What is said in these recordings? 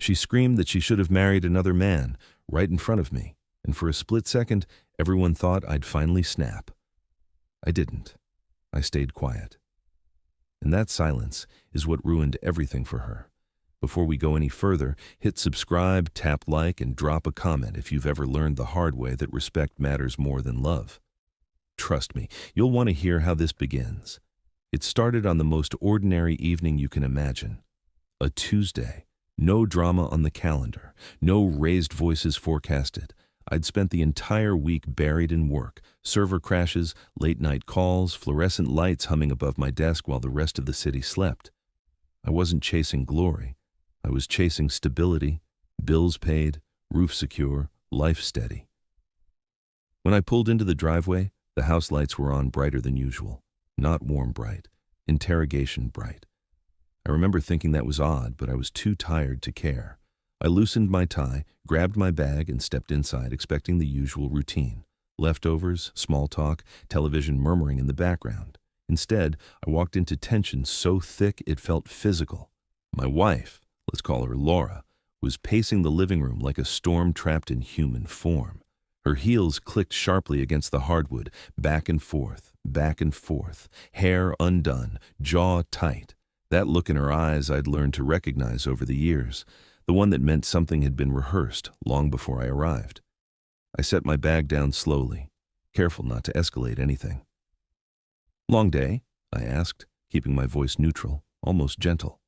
She screamed that she should have married another man right in front of me, and for a split second, everyone thought I'd finally snap. I didn't. I stayed quiet. And that silence is what ruined everything for her. Before we go any further, hit subscribe, tap like, and drop a comment if you've ever learned the hard way that respect matters more than love. Trust me, you'll want to hear how this begins. It started on the most ordinary evening you can imagine. A Tuesday. No drama on the calendar. No raised voices forecasted. I'd spent the entire week buried in work. Server crashes, late-night calls, fluorescent lights humming above my desk while the rest of the city slept. I wasn't chasing glory. I was chasing stability, bills paid, roof secure, life steady. When I pulled into the driveway, the house lights were on brighter than usual. Not warm bright, interrogation bright. I remember thinking that was odd, but I was too tired to care. I loosened my tie, grabbed my bag, and stepped inside, expecting the usual routine. Leftovers, small talk, television murmuring in the background. Instead, I walked into tension so thick it felt physical. My wife, let's call her Laura, was pacing the living room like a storm trapped in human form. Her heels clicked sharply against the hardwood, back and forth, hair undone, jaw tight. That look in her eyes I'd learned to recognize over the years, the one that meant something had been rehearsed long before I arrived. I set my bag down slowly, careful not to escalate anything. "Long day?" I asked, keeping my voice neutral, almost gentle.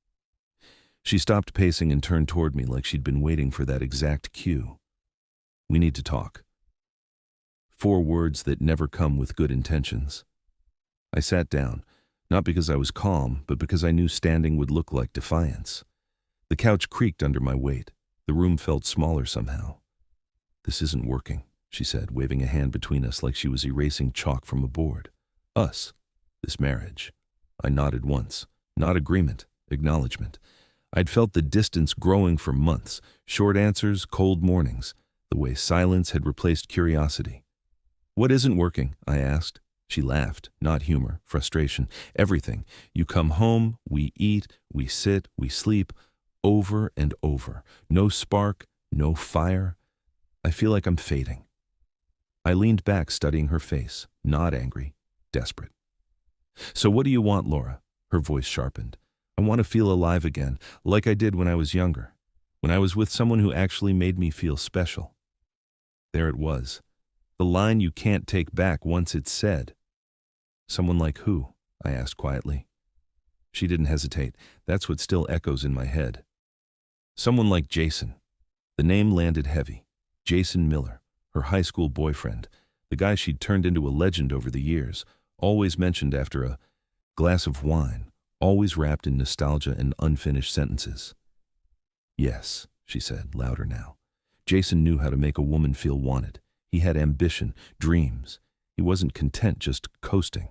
She stopped pacing and turned toward me like she'd been waiting for that exact cue. "We need to talk." 4 words that never come with good intentions. I sat down, not because I was calm, but because I knew standing would look like defiance. The couch creaked under my weight. The room felt smaller somehow. "This isn't working," she said, waving a hand between us like she was erasing chalk from a board. "Us. This marriage." I nodded once. Not agreement, acknowledgement. I'd felt the distance growing for months, short answers, cold mornings, the way silence had replaced curiosity. "What isn't working?" I asked. She laughed, not humor, frustration, everything. "You come home, we eat, we sit, we sleep, over and over. No spark, no fire. I feel like I'm fading." I leaned back, studying her face, not angry, desperate. "So what do you want, Laura?" Her voice sharpened. "I want to feel alive again, like I did when I was younger, when I was with someone who actually made me feel special." There it was. The line you can't take back once it's said. "Someone like who?" I asked quietly. She didn't hesitate. That's what still echoes in my head. "Someone like Jason." The name landed heavy. Jason Miller, her high school boyfriend, the guy she'd turned into a legend over the years, always mentioned after a glass of wine, always wrapped in nostalgia and unfinished sentences. "Yes," she said, louder now. "Jason knew how to make a woman feel wanted. He had ambition, dreams. He wasn't content just coasting."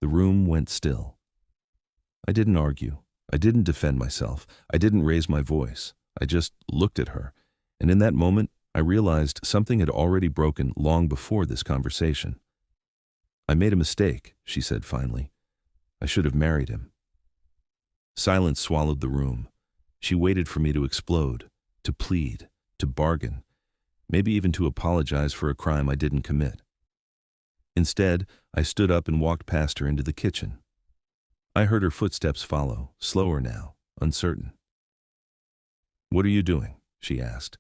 The room went still. I didn't argue. I didn't defend myself. I didn't raise my voice. I just looked at her. And in that moment, I realized something had already broken long before this conversation. "I made a mistake," she said finally. "I should have married him." Silence swallowed the room. She waited for me to explode, to plead, to bargain, maybe even to apologize for a crime I didn't commit. Instead, I stood up and walked past her into the kitchen. I heard her footsteps follow, slower now, uncertain. "What are you doing?" she asked.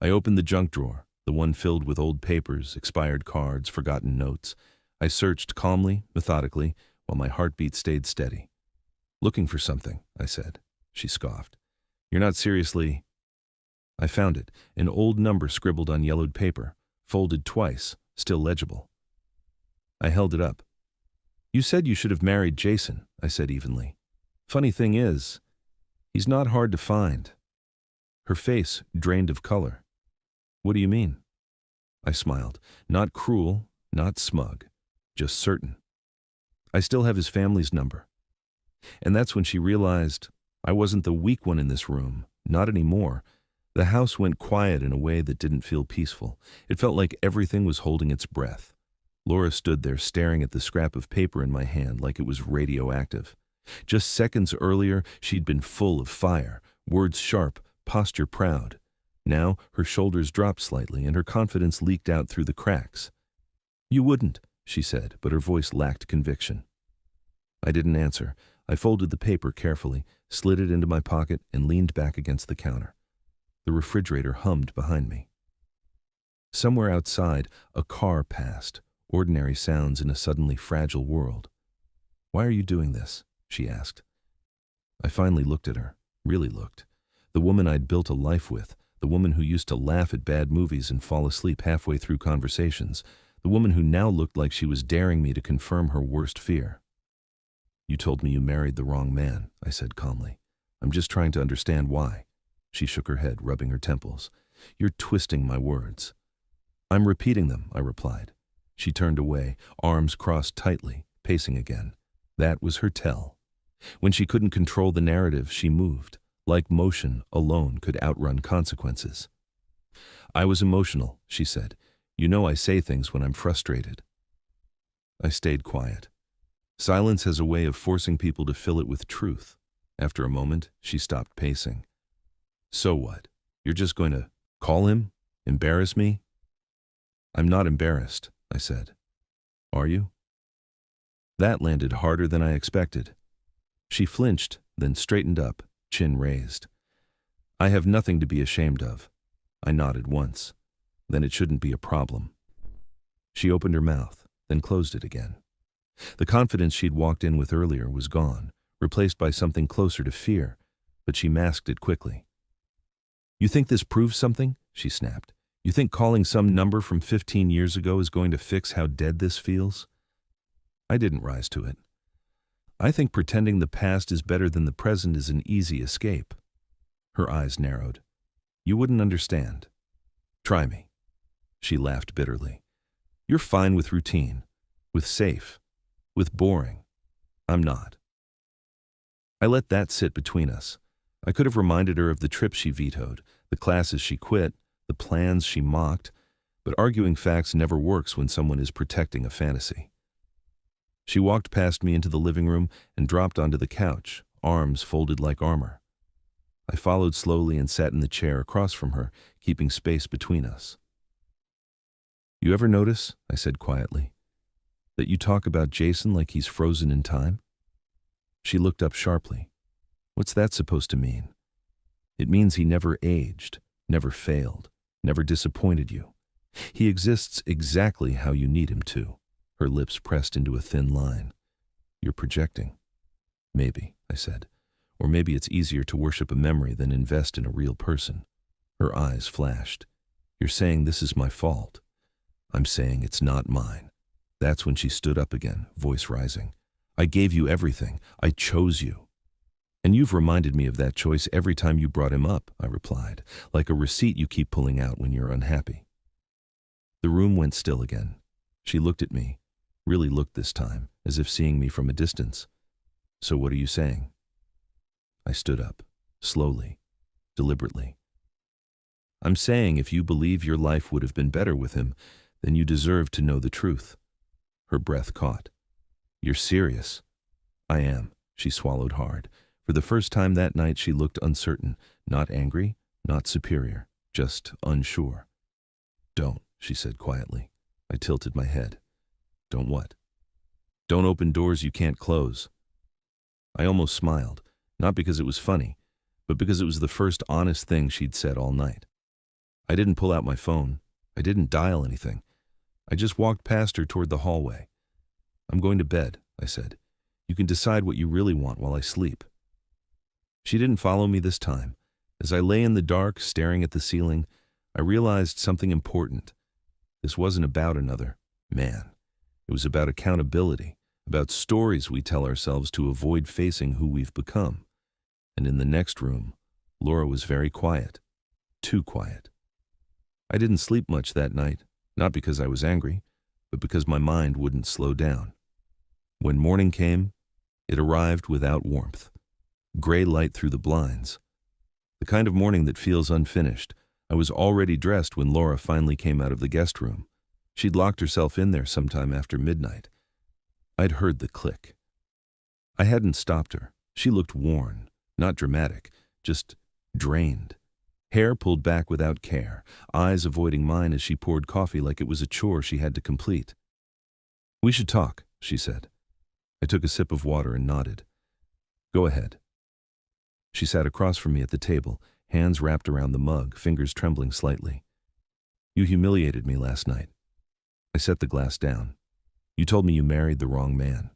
I opened the junk drawer, the one filled with old papers, expired cards, forgotten notes. I searched calmly, methodically, while my heartbeat stayed steady. "Looking for something," I said. She scoffed. "You're not seriously—" I found it, an old number scribbled on yellowed paper, folded twice, still legible. I held it up. "You said you should have married Jason," I said evenly. "Funny thing is, he's not hard to find." Her face drained of color. "What do you mean?" I smiled. Not cruel, not smug, just certain. "I still have his family's number." And that's when she realized I wasn't the weak one in this room, not anymore. The house went quiet in a way that didn't feel peaceful. It felt like everything was holding its breath. Laura stood there staring at the scrap of paper in my hand like it was radioactive. Just seconds earlier, she'd been full of fire, words sharp, posture proud. Now her shoulders dropped slightly and her confidence leaked out through the cracks. "You wouldn't," she said, but her voice lacked conviction. I didn't answer. I folded the paper carefully, slid it into my pocket, and leaned back against the counter. The refrigerator hummed behind me. Somewhere outside, a car passed, ordinary sounds in a suddenly fragile world. "Why are you doing this?" she asked. I finally looked at her, really looked. The woman I'd built a life with, the woman who used to laugh at bad movies and fall asleep halfway through conversations, the woman who now looked like she was daring me to confirm her worst fear. "You told me you married the wrong man," I said calmly. "I'm just trying to understand why." She shook her head, rubbing her temples. "You're twisting my words." "I'm repeating them," I replied. She turned away, arms crossed tightly, pacing again. That was her tell. When she couldn't control the narrative, she moved, like motion alone could outrun consequences. "I was emotional," she said. "You know I say things when I'm frustrated." I stayed quiet. Silence has a way of forcing people to fill it with truth. After a moment, she stopped pacing. "So what? You're just going to call him? Embarrass me?" "I'm not embarrassed," I said. "Are you?" That landed harder than I expected. She flinched, then straightened up, chin raised. "I have nothing to be ashamed of." I nodded once. "Then it shouldn't be a problem." She opened her mouth, then closed it again. The confidence she'd walked in with earlier was gone, replaced by something closer to fear, but she masked it quickly. "You think this proves something?" she snapped. "You think calling some number from 15 years ago is going to fix how dead this feels?" I didn't rise to it. "I think pretending the past is better than the present is an easy escape." Her eyes narrowed. "You wouldn't understand. Try me." She laughed bitterly. "You're fine with routine, with safe, with boring. I'm not." I let that sit between us. I could have reminded her of the trips she vetoed, the classes she quit, the plans she mocked, but arguing facts never works when someone is protecting a fantasy. She walked past me into the living room and dropped onto the couch, arms folded like armor. I followed slowly and sat in the chair across from her, keeping space between us. "You ever notice," I said quietly, "that you talk about Jason like he's frozen in time?" She looked up sharply. "What's that supposed to mean?" "It means he never aged, never failed, never disappointed you. He exists exactly how you need him to." Her lips pressed into a thin line. "You're projecting." "Maybe," I said. "Or maybe it's easier to worship a memory than invest in a real person." Her eyes flashed. "You're saying this is my fault." "I'm saying it's not mine." That's when she stood up again, voice rising. "I gave you everything. I chose you." "And you've reminded me of that choice every time you brought him up," I replied, "like a receipt you keep pulling out when you're unhappy." The room went still again. She looked at me, really looked this time, as if seeing me from a distance. "So what are you saying?" I stood up, slowly, deliberately. "I'm saying if you believe your life would have been better with him, then you deserve to know the truth." Her breath caught. "You're serious?" "I am." She swallowed hard. For the first time that night she looked uncertain, not angry, not superior, just unsure. "Don't," she said quietly. I tilted my head. "Don't what?" "Don't open doors you can't close." I almost smiled, not because it was funny, but because it was the first honest thing she'd said all night. I didn't pull out my phone. I didn't dial anything. I just walked past her toward the hallway. "I'm going to bed," I said. "You can decide what you really want while I sleep." She didn't follow me this time. As I lay in the dark, staring at the ceiling, I realized something important. This wasn't about another man. It was about accountability, about stories we tell ourselves to avoid facing who we've become. And in the next room, Laura was very quiet. Too quiet. I didn't sleep much that night, not because I was angry, but because my mind wouldn't slow down. When morning came, it arrived without warmth. Gray light through the blinds. The kind of morning that feels unfinished. I was already dressed when Laura finally came out of the guest room. She'd locked herself in there sometime after midnight. I'd heard the click. I hadn't stopped her. She looked worn, not dramatic, just drained. Hair pulled back without care, eyes avoiding mine as she poured coffee like it was a chore she had to complete. "We should talk," she said. I took a sip of water and nodded. "Go ahead." She sat across from me at the table, hands wrapped around the mug, fingers trembling slightly. "You humiliated me last night." I set the glass down. "You told me you married the wrong man."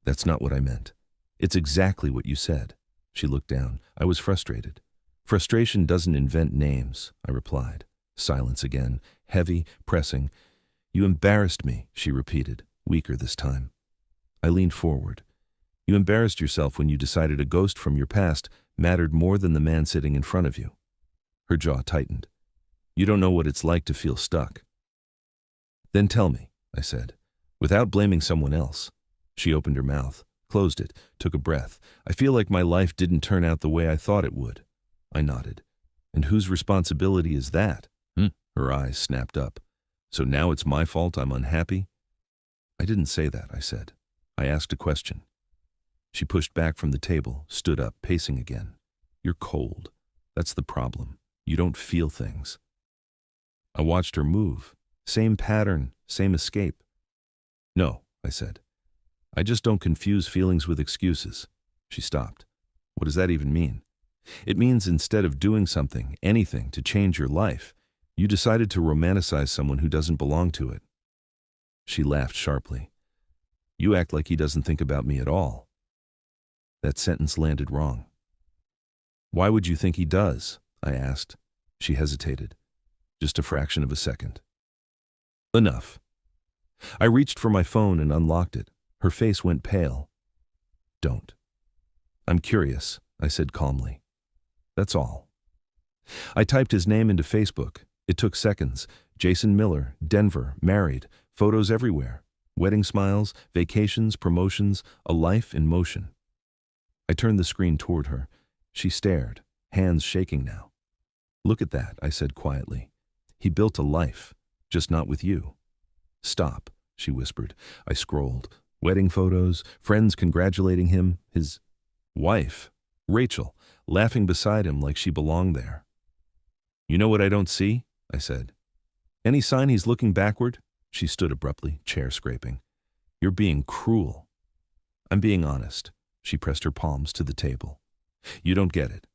"That's not what I meant." "It's exactly what you said." She looked down. I was frustrated. "Frustration doesn't invent names," I replied. Silence again, heavy, pressing. "You embarrassed me," she repeated, weaker this time. I leaned forward. "You embarrassed yourself when you decided a ghost from your past mattered more than the man sitting in front of you." Her jaw tightened. "You don't know what it's like to feel stuck." "Then tell me," I said, "without blaming someone else." She opened her mouth, closed it, took a breath. "I feel like my life didn't turn out the way I thought it would." I nodded. "And whose responsibility is that?" Her eyes snapped up. "So now it's my fault I'm unhappy?" "I didn't say that," I said. "I asked a question." She pushed back from the table, stood up, pacing again. "You're cold. That's the problem. You don't feel things." I watched her move. Same pattern, same escape. "No," I said. "I just don't confuse feelings with excuses." She stopped. "What does that even mean?" "It means instead of doing something, anything, to change your life, you decided to romanticize someone who doesn't belong to it." She laughed sharply. "You act like he doesn't think about me at all." That sentence landed wrong. "Why would you think he does?" I asked. She hesitated. Just a fraction of a second. "Enough." I reached for my phone and unlocked it. Her face went pale. "Don't." "I'm curious," I said calmly. "That's all." I typed his name into Facebook. It took seconds. Jason Miller, Denver, married, photos everywhere. Wedding smiles, vacations, promotions, a life in motion. I turned the screen toward her. She stared, hands shaking now. "Look at that," I said quietly. "He built a life, just not with you." "Stop," she whispered. I scrolled. Wedding photos, friends congratulating him, his wife, Rachel, laughing beside him like she belonged there. "You know what I don't see?" I said. "Any sign he's looking backward?" She stood abruptly, chair scraping. "You're being cruel." "I'm being honest." She pressed her palms to the table. "You don't get it."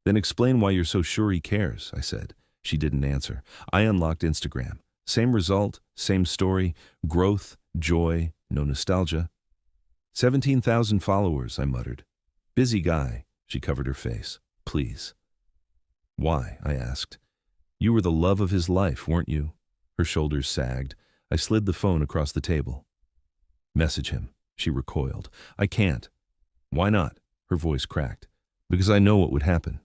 "Then explain why you're so sure he cares," I said. She didn't answer. I unlocked Instagram. Same result, same story, growth, joy, no nostalgia. 17,000 followers, I muttered. "Busy guy." She covered her face. "Please." "Why?" I asked. "You were the love of his life, weren't you?" Her shoulders sagged. I slid the phone across the table. "Message him." She recoiled. "I can't." "Why not?" Her voice cracked. "Because I know what would happen."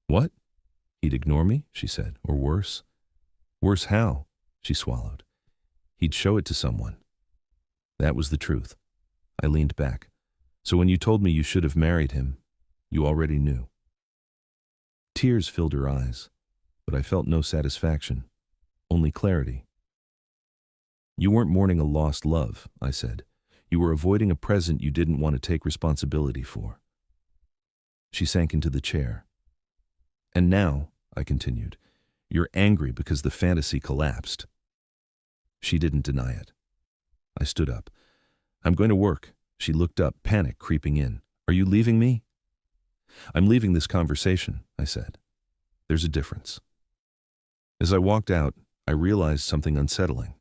"What?" "He'd ignore me," she said, "or worse." "Worse how?" She swallowed. "He'd show it to someone." That was the truth. I leaned back. "So when you told me you should have married him, you already knew." Tears filled her eyes, but I felt no satisfaction, only clarity. "You weren't mourning a lost love," I said. "You were avoiding a present you didn't want to take responsibility for." She sank into the chair. "And now," I continued, "you're angry because the fantasy collapsed." She didn't deny it. I stood up. "I'm going to work." She looked up, panic creeping in. "Are you leaving me?" "I'm leaving this conversation," I said. "There's a difference." As I walked out, I realized something unsettling.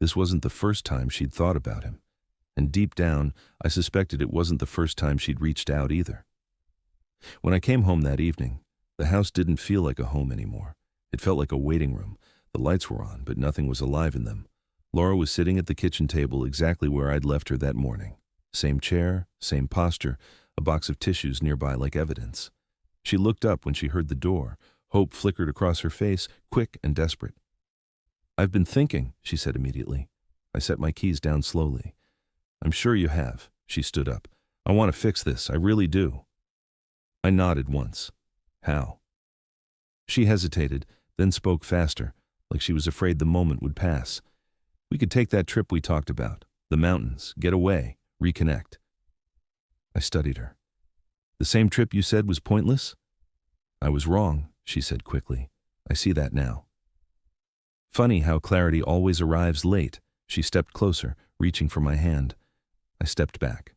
This wasn't the first time she'd thought about him. And deep down, I suspected it wasn't the first time she'd reached out either. When I came home that evening, the house didn't feel like a home anymore. It felt like a waiting room. The lights were on, but nothing was alive in them. Laura was sitting at the kitchen table exactly where I'd left her that morning. Same chair, same posture, a box of tissues nearby like evidence. She looked up when she heard the door. Hope flickered across her face, quick and desperate. "I've been thinking," she said immediately. I set my keys down slowly. "I'm sure you have." She stood up. "I want to fix this, I really do." I nodded once. "How?" She hesitated, then spoke faster, like she was afraid the moment would pass. "We could take that trip we talked about. The mountains, get away, reconnect." I studied her. "The same trip you said was pointless?" "I was wrong," she said quickly. I see that now. Funny how clarity always arrives late. She stepped closer, reaching for my hand. I stepped back.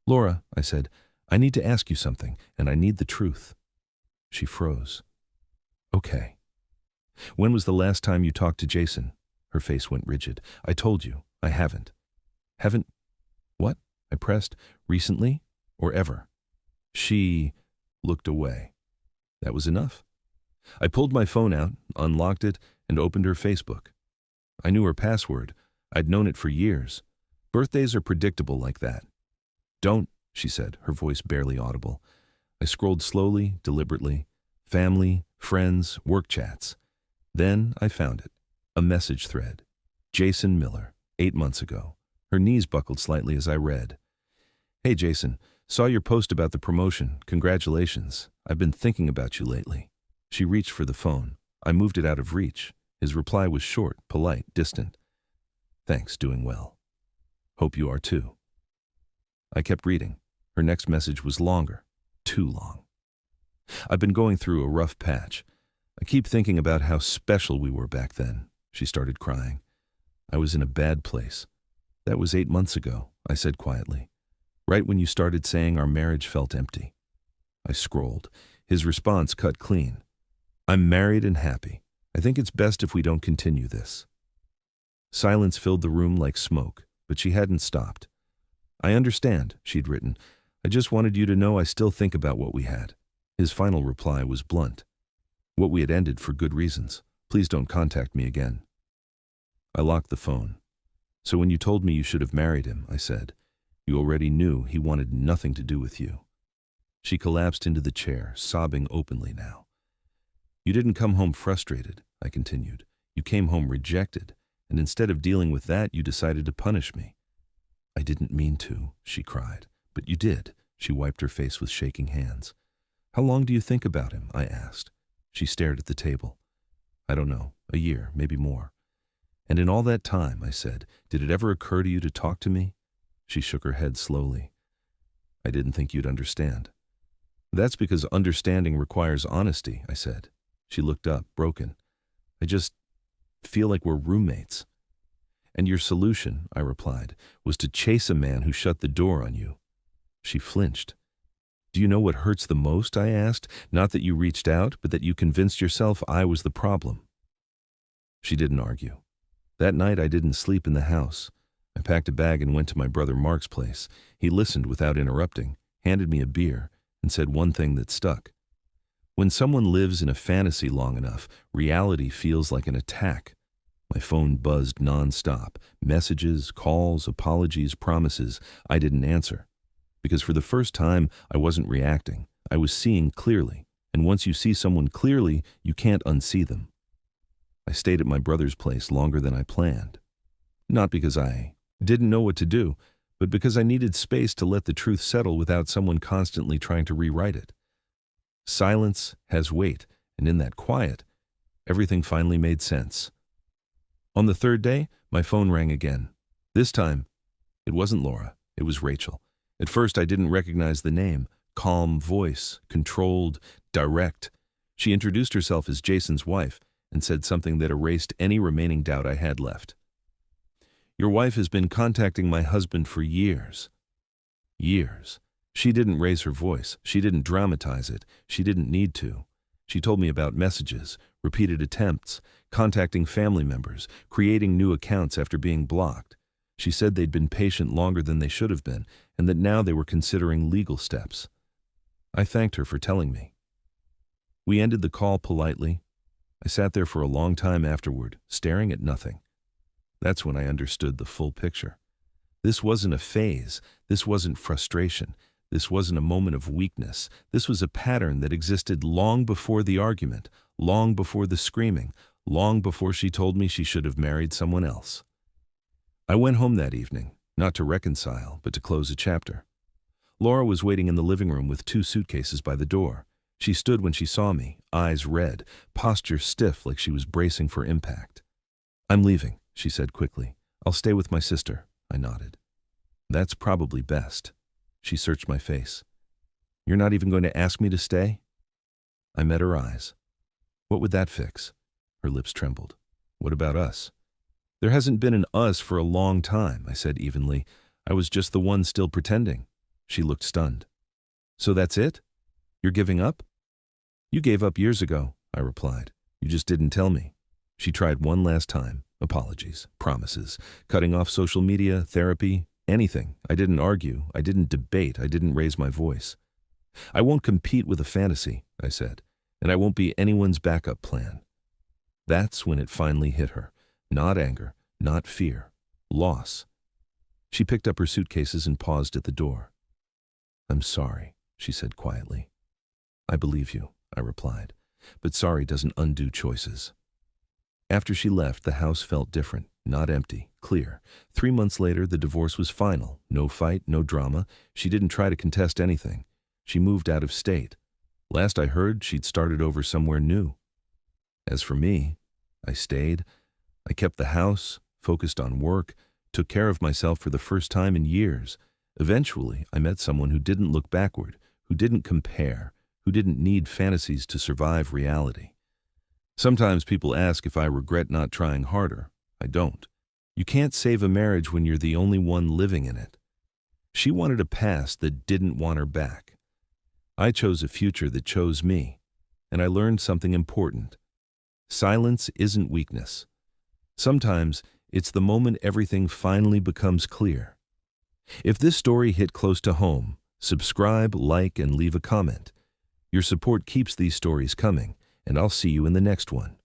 Laura, I said, I need to ask you something, and I need the truth. She froze. Okay. When was the last time you talked to Jason? Her face went rigid. I told you, I haven't. Haven't? What? I pressed. Recently? Or ever? She looked away. That was enough. I pulled my phone out, unlocked it, and opened her Facebook. I knew her password. I'd known it for years. Birthdays are predictable like that. Don't, she said, her voice barely audible. I scrolled slowly, deliberately. Family, friends, work chats. Then I found it. A message thread. Jason Miller, 8 months ago. Her knees buckled slightly as I read. Hey Jason, saw your post about the promotion. Congratulations. I've been thinking about you lately. She reached for the phone. I moved it out of reach. His reply was short, polite, distant. Thanks, doing well. Hope you are too. I kept reading. Her next message was longer. Too long. I've been going through a rough patch. I keep thinking about how special we were back then. She started crying. I was in a bad place. That was 8 months ago, I said quietly. Right when you started saying our marriage felt empty. I scrolled. His response cut clean. I'm married and happy. I think it's best if we don't continue this. Silence filled the room like smoke, but she hadn't stopped. I understand, she'd written. I just wanted you to know I still think about what we had. His final reply was blunt. What we had ended for good reasons. Please don't contact me again. I locked the phone. So when you told me you should have married him, I said, you already knew he wanted nothing to do with you. She collapsed into the chair, sobbing openly now. You didn't come home frustrated, I continued. You came home rejected, and instead of dealing with that, you decided to punish me. I didn't mean to, she cried. But you did. She wiped her face with shaking hands. How long do you think about him? I asked. She stared at the table. I don't know, a year, maybe more. And in all that time, I said, did it ever occur to you to talk to me? She shook her head slowly. I didn't think you'd understand. That's because understanding requires honesty, I said. She looked up, broken. I just feel like we're roommates. And your solution, I replied, was to chase a man who shut the door on you. She flinched. Do you know what hurts the most? I asked. Not that you reached out, but that you convinced yourself I was the problem. She didn't argue. That night I didn't sleep in the house. I packed a bag and went to my brother Mark's place. He listened without interrupting, handed me a beer, and said one thing that stuck. When someone lives in a fantasy long enough, reality feels like an attack. My phone buzzed nonstop. Messages, calls, apologies, promises. I didn't answer. Because for the first time, I wasn't reacting. I was seeing clearly. And once you see someone clearly, you can't unsee them. I stayed at my brother's place longer than I planned. Not because I didn't know what to do, but because I needed space to let the truth settle without someone constantly trying to rewrite it. Silence has weight, and in that quiet, everything finally made sense. On the third day, my phone rang again. This time, it wasn't Laura, it was Rachel. At first, I didn't recognize the name. Calm voice, controlled, direct. She introduced herself as Jason's wife and said something that erased any remaining doubt I had left. Your wife has been contacting my husband for years. Years. She didn't raise her voice. She didn't dramatize it. She didn't need to. She told me about messages, repeated attempts, contacting family members, creating new accounts after being blocked. She said they'd been patient longer than they should have been, and that now they were considering legal steps. I thanked her for telling me. We ended the call politely. I sat there for a long time afterward, staring at nothing. That's when I understood the full picture. This wasn't a phase. This wasn't frustration. This wasn't a moment of weakness. This was a pattern that existed long before the argument, long before the screaming, long before she told me she should have married someone else. I went home that evening, not to reconcile, but to close a chapter. Laura was waiting in the living room with 2 suitcases by the door. She stood when she saw me, eyes red, posture stiff like she was bracing for impact. I'm leaving, she said quickly. I'll stay with my sister, I nodded. That's probably best. She searched my face. You're not even going to ask me to stay? I met her eyes. What would that fix? Her lips trembled. What about us? There hasn't been an us for a long time, I said evenly. I was just the one still pretending. She looked stunned. So that's it? You're giving up? You gave up years ago, I replied. You just didn't tell me. She tried one last time. Apologies, promises, cutting off social media, therapy, anything. I didn't argue. I didn't debate. I didn't raise my voice. I won't compete with a fantasy, I said, and I won't be anyone's backup plan. That's when it finally hit her. Not anger, not fear. Loss. She picked up her suitcases and paused at the door. I'm sorry, she said quietly. I believe you, I replied, but sorry doesn't undo choices. After she left, the house felt different, not empty, clear. 3 months later, the divorce was final. No fight, no drama. She didn't try to contest anything. She moved out of state. Last I heard, she'd started over somewhere new. As for me, I stayed. I kept the house, focused on work, took care of myself for the first time in years. Eventually, I met someone who didn't look backward, who didn't compare, who didn't need fantasies to survive reality. Sometimes people ask if I regret not trying harder. I don't. You can't save a marriage when you're the only one living in it. She wanted a past that didn't want her back. I chose a future that chose me, and I learned something important. Silence isn't weakness. Sometimes it's the moment everything finally becomes clear. If this story hit close to home, subscribe, like, and leave a comment. Your support keeps these stories coming, and I'll see you in the next one.